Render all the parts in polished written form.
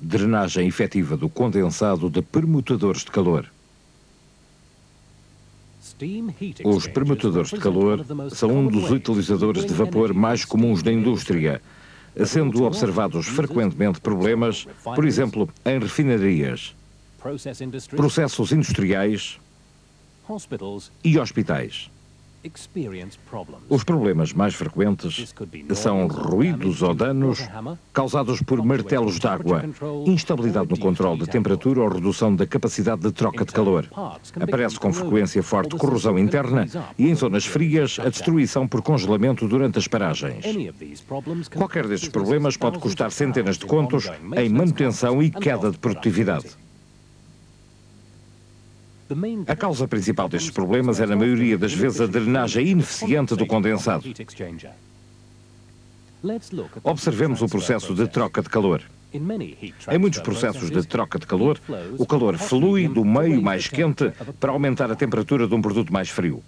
drenagem efetiva do condensado de permutadores de calor. Os permutadores de calor são um dos utilizadores de vapor mais comuns na indústria, sendo observados frequentemente problemas, por exemplo, em refinarias, processos industriais e hospitais. Os problemas mais frequentes são ruídos ou danos causados por martelos de água, instabilidade no controle de temperatura ou redução da capacidade de troca de calor. Aparece com frequência forte corrosão interna e, em zonas frias, a destruição por congelamento durante as paragens. Qualquer destes problemas pode custar centenas de contos em manutenção e queda de produtividade. A causa principal destes problemas é, na maioria das vezes, a drenagem ineficiente do condensado. Observemos o processo de troca de calor. Em muitos processos de troca de calor, o calor flui do meio mais quente para aumentar a temperatura de um produto mais frio.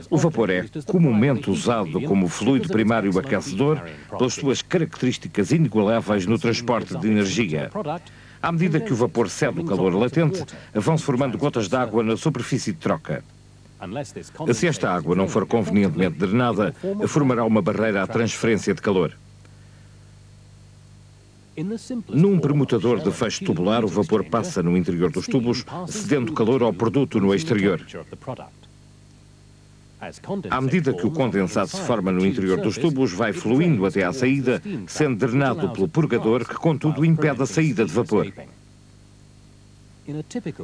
O vapor é comumente usado como fluido primário aquecedor pelas suas características inigualáveis no transporte de energia. À medida que o vapor cede o calor latente, vão-se formando gotas de água na superfície de troca. Se esta água não for convenientemente drenada, formará uma barreira à transferência de calor. Num permutador de fecho tubular, o vapor passa no interior dos tubos, cedendo calor ao produto no exterior. À medida que o condensado se forma no interior dos tubos, vai fluindo até à saída, sendo drenado pelo purgador, que contudo impede a saída de vapor.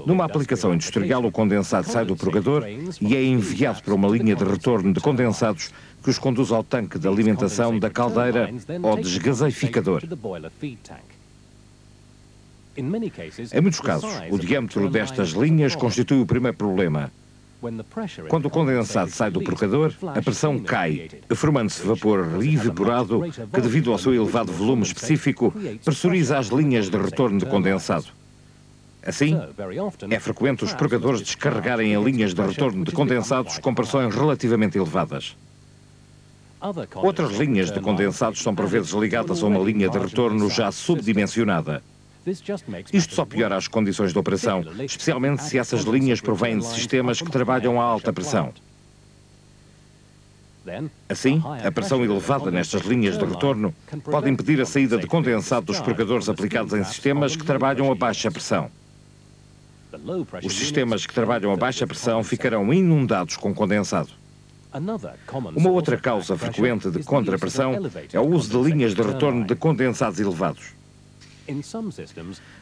Numa aplicação industrial, o condensado sai do purgador e é enviado para uma linha de retorno de condensados que os conduz ao tanque de alimentação da caldeira ou desgaseificador. Em muitos casos, o diâmetro destas linhas constitui o primeiro problema. Quando o condensado sai do purgador, a pressão cai, formando-se vapor evaporado que, devido ao seu elevado volume específico, pressuriza as linhas de retorno de condensado. Assim, é frequente os purgadores descarregarem em linhas de retorno de condensados com pressões relativamente elevadas. Outras linhas de condensados são por vezes ligadas a uma linha de retorno já subdimensionada. Isto só piora as condições de operação, especialmente se essas linhas provêm de sistemas que trabalham a alta pressão. Assim, a pressão elevada nestas linhas de retorno pode impedir a saída de condensado dos purgadores aplicados em sistemas que trabalham a baixa pressão. Os sistemas que trabalham a baixa pressão ficarão inundados com condensado. Uma outra causa frequente de contrapressão é o uso de linhas de retorno de condensados elevados.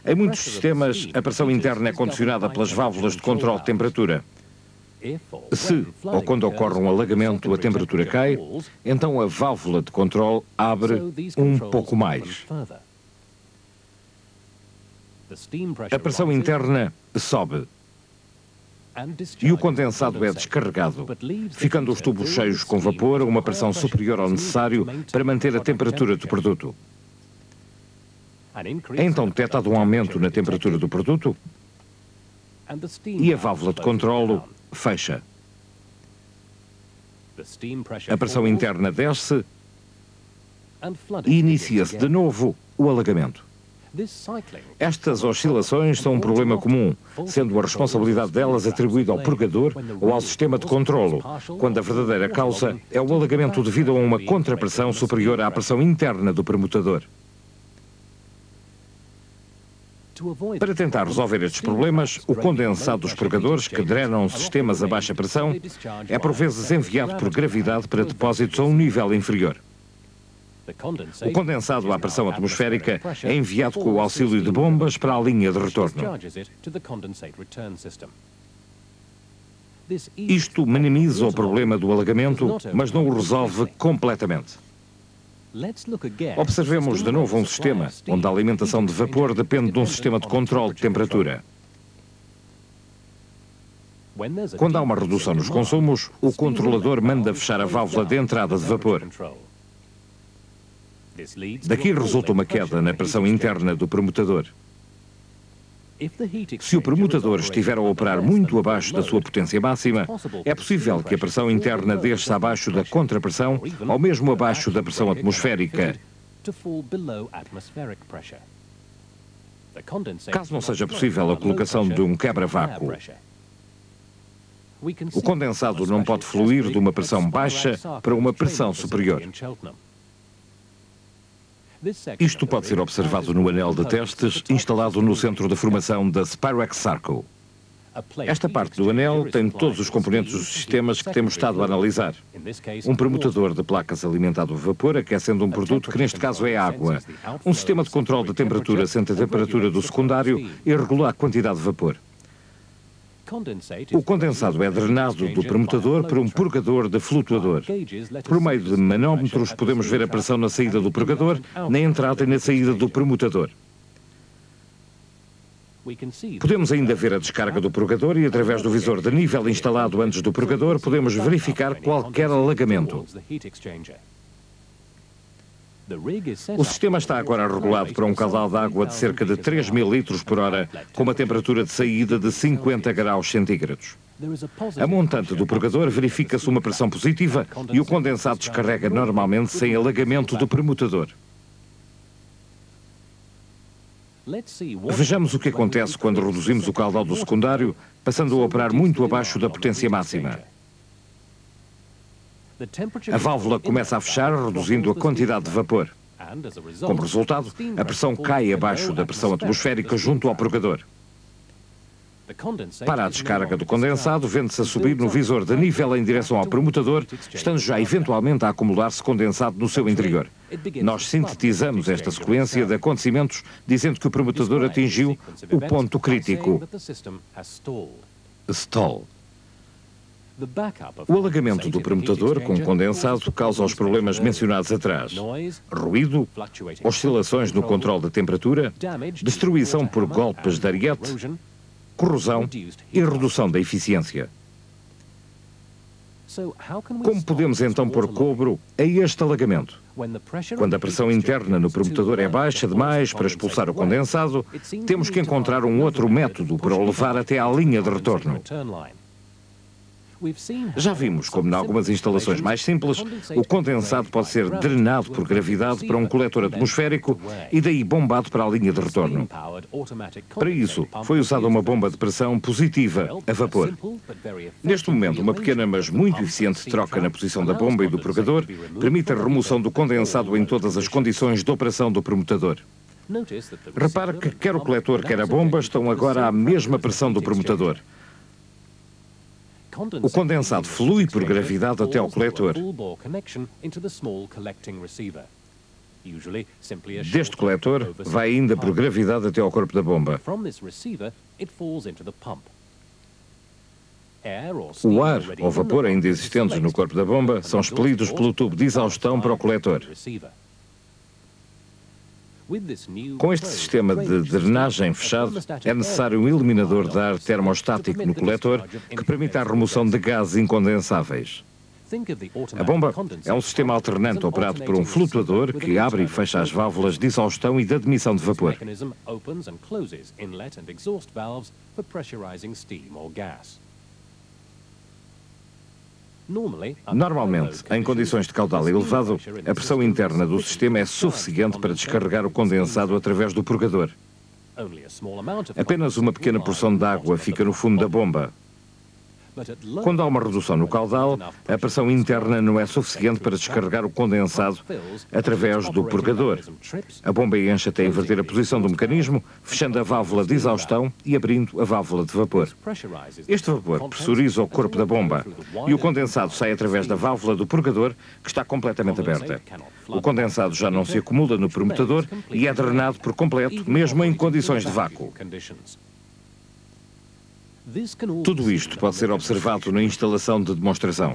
Em muitos sistemas, a pressão interna é condicionada pelas válvulas de controle de temperatura. Se, ou quando ocorre um alagamento, a temperatura cai, então a válvula de controle abre um pouco mais. A pressão interna sobe e o condensado é descarregado, ficando os tubos cheios com vapor a uma pressão superior ao necessário para manter a temperatura do produto. É então detectado um aumento na temperatura do produto e a válvula de controlo fecha. A pressão interna desce e inicia-se de novo o alagamento. Estas oscilações são um problema comum, sendo a responsabilidade delas atribuída ao purgador ou ao sistema de controlo, quando a verdadeira causa é o alagamento devido a uma contrapressão superior à pressão interna do permutador. Para tentar resolver estes problemas, o condensado dos purgadores, que drenam sistemas a baixa pressão, é por vezes enviado por gravidade para depósitos a um nível inferior. O condensado à pressão atmosférica é enviado com o auxílio de bombas para a linha de retorno. Isto minimiza o problema do alagamento, mas não o resolve completamente. Observemos de novo um sistema onde a alimentação de vapor depende de um sistema de controle de temperatura. Quando há uma redução nos consumos, o controlador manda fechar a válvula de entrada de vapor. Daqui resulta uma queda na pressão interna do permutador. Se o permutador estiver a operar muito abaixo da sua potência máxima, é possível que a pressão interna desça abaixo da contrapressão ou mesmo abaixo da pressão atmosférica. Caso não seja possível a colocação de um quebra-vácuo, o condensado não pode fluir de uma pressão baixa para uma pressão superior. Isto pode ser observado no anel de testes instalado no centro de formação da Spirax-Sarco. Esta parte do anel tem todos os componentes dos sistemas que temos estado a analisar. Um permutador de placas alimentado a vapor, aquecendo um produto que neste caso é água. Um sistema de controle de temperatura sente a temperatura do secundário e regula a quantidade de vapor. O condensado é drenado do permutador por um purgador de flutuador. Por meio de manómetros podemos ver a pressão na saída do purgador, na entrada e na saída do permutador. Podemos ainda ver a descarga do purgador e, através do visor de nível instalado antes do purgador, podemos verificar qualquer alagamento. O sistema está agora regulado para um caudal de água de cerca de 3.000 litros por hora, com uma temperatura de saída de 50 graus centígrados. A montante do purgador verifica-se uma pressão positiva e o condensado descarrega normalmente sem alagamento do permutador. Vejamos o que acontece quando reduzimos o caudal do secundário, passando a operar muito abaixo da potência máxima. A válvula começa a fechar, reduzindo a quantidade de vapor. Como resultado, a pressão cai abaixo da pressão atmosférica junto ao purgador. Para a descarga do condensado, vende-se a subir no visor de nível em direção ao permutador, estando já eventualmente a acumular-se condensado no seu interior. Nós sintetizamos esta sequência de acontecimentos dizendo que o permutador atingiu o ponto crítico. Stall. O alagamento do permutador com condensado causa os problemas mencionados atrás: ruído, oscilações no controle da temperatura, destruição por golpes de ariete, corrosão e redução da eficiência. Como podemos então pôr cobro a este alagamento? Quando a pressão interna no permutador é baixa demais para expulsar o condensado, temos que encontrar um outro método para o levar até à linha de retorno. Já vimos como, em algumas instalações mais simples, o condensado pode ser drenado por gravidade para um coletor atmosférico e daí bombado para a linha de retorno. Para isso, foi usada uma bomba de pressão positiva, a vapor. Neste momento, uma pequena mas muito eficiente troca na posição da bomba e do purgador permite a remoção do condensado em todas as condições de operação do permutador. Repare que quer o coletor, quer a bomba estão agora à mesma pressão do permutador. O condensado flui por gravidade até ao coletor. Deste coletor, vai ainda por gravidade até ao corpo da bomba. O ar ou vapor ainda existentes no corpo da bomba são expelidos pelo tubo de exaustão para o coletor. Com este sistema de drenagem fechado, é necessário um eliminador de ar termostático no coletor que permita a remoção de gases incondensáveis. A bomba é um sistema alternante operado por um flutuador que abre e fecha as válvulas de exaustão e de admissão de vapor. Normalmente, em condições de caudal elevado, a pressão interna do sistema é suficiente para descarregar o condensado através do purgador. Apenas uma pequena porção de água fica no fundo da bomba. Quando há uma redução no caudal, a pressão interna não é suficiente para descarregar o condensado através do purgador. A bomba enche até inverter a posição do mecanismo, fechando a válvula de exaustão e abrindo a válvula de vapor. Este vapor pressuriza o corpo da bomba e o condensado sai através da válvula do purgador, que está completamente aberta. O condensado já não se acumula no permutador e é drenado por completo, mesmo em condições de vácuo. Tudo isto pode ser observado na instalação de demonstração.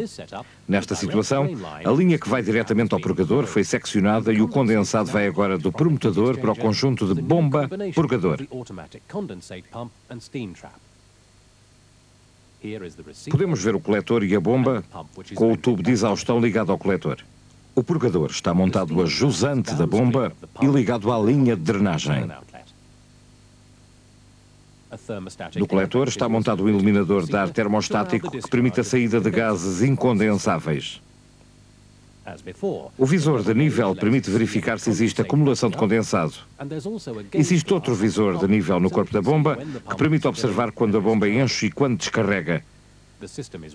Nesta situação, a linha que vai diretamente ao purgador foi seccionada e o condensado vai agora do permutador para o conjunto de bomba-purgador. Podemos ver o coletor e a bomba com o tubo de exaustão ligado ao coletor. O purgador está montado a jusante da bomba e ligado à linha de drenagem. No coletor está montado um eliminador de ar termostático que permite a saída de gases incondensáveis. O visor de nível permite verificar se existe acumulação de condensado. Existe outro visor de nível no corpo da bomba que permite observar quando a bomba enche e quando descarrega.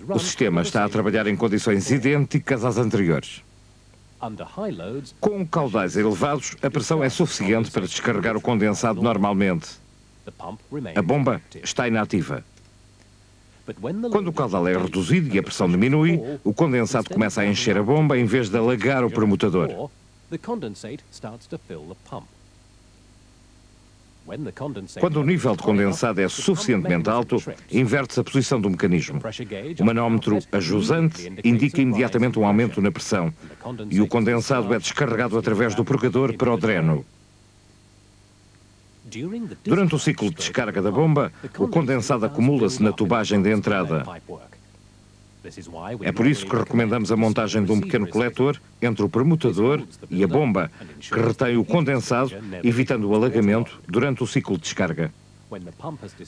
O sistema está a trabalhar em condições idênticas às anteriores. Com caudais elevados, a pressão é suficiente para descarregar o condensado normalmente. A bomba está inativa. Quando o caudal é reduzido e a pressão diminui, o condensado começa a encher a bomba em vez de alagar o permutador. Quando o nível de condensado é suficientemente alto, inverte-se a posição do mecanismo. O manómetro ajusante indica imediatamente um aumento na pressão e o condensado é descarregado através do purgador para o dreno. Durante o ciclo de descarga da bomba, o condensado acumula-se na tubagem de entrada. É por isso que recomendamos a montagem de um pequeno coletor entre o permutador e a bomba, que retém o condensado, evitando o alagamento durante o ciclo de descarga.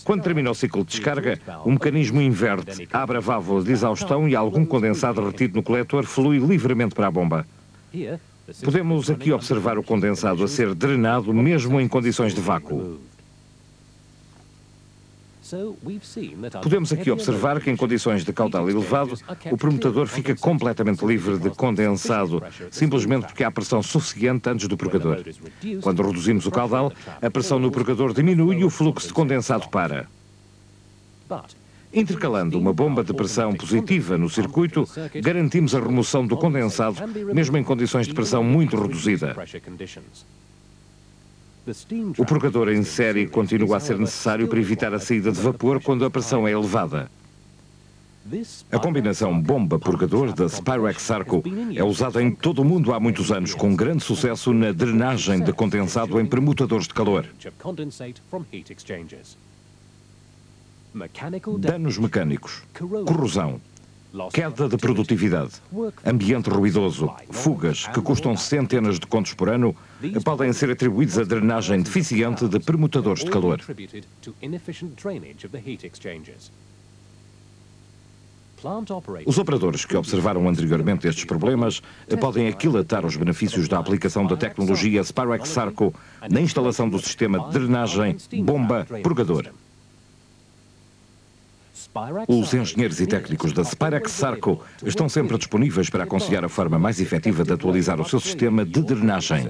Quando termina o ciclo de descarga, o mecanismo inverte, abre a válvula de exaustão e algum condensado retido no coletor flui livremente para a bomba. Podemos aqui observar o condensado a ser drenado mesmo em condições de vácuo. Podemos aqui observar que em condições de caudal elevado, o permutador fica completamente livre de condensado, simplesmente porque há pressão suficiente antes do purgador. Quando reduzimos o caudal, a pressão no purgador diminui e o fluxo de condensado para. Intercalando uma bomba de pressão positiva no circuito, garantimos a remoção do condensado, mesmo em condições de pressão muito reduzida. O purgador em série continua a ser necessário para evitar a saída de vapor quando a pressão é elevada. A combinação bomba-purgador da Spirax-Sarco é usada em todo o mundo há muitos anos, com grande sucesso na drenagem de condensado em permutadores de calor. Danos mecânicos, corrosão, queda de produtividade, ambiente ruidoso, fugas que custam centenas de contos por ano podem ser atribuídos à drenagem deficiente de permutadores de calor. Os operadores que observaram anteriormente estes problemas podem aquilatar os benefícios da aplicação da tecnologia Spirax-Sarco na instalação do sistema de drenagem bomba-purgador. Os engenheiros e técnicos da Spirax-Sarco estão sempre disponíveis para aconselhar a forma mais efetiva de atualizar o seu sistema de drenagem.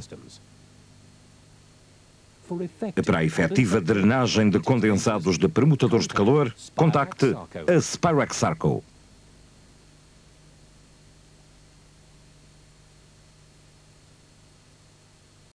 Para a efetiva drenagem de condensados de permutadores de calor, contacte a Spirax-Sarco.